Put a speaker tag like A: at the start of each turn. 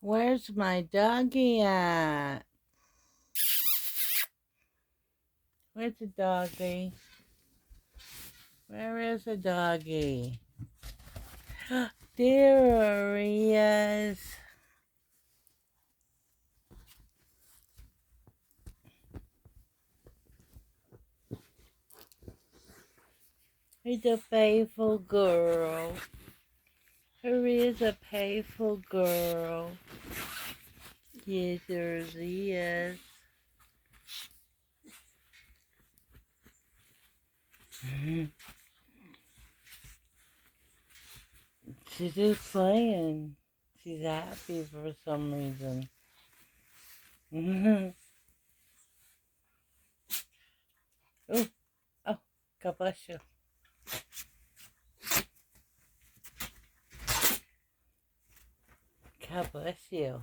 A: Where's my doggy at? Where's the doggy? Where is the doggy? There he is. He's a faithful girl. Here is a faithful girl. Yes, there he is. She's just playing. She's happy for some reason. Oh, oh, God bless you. God bless you.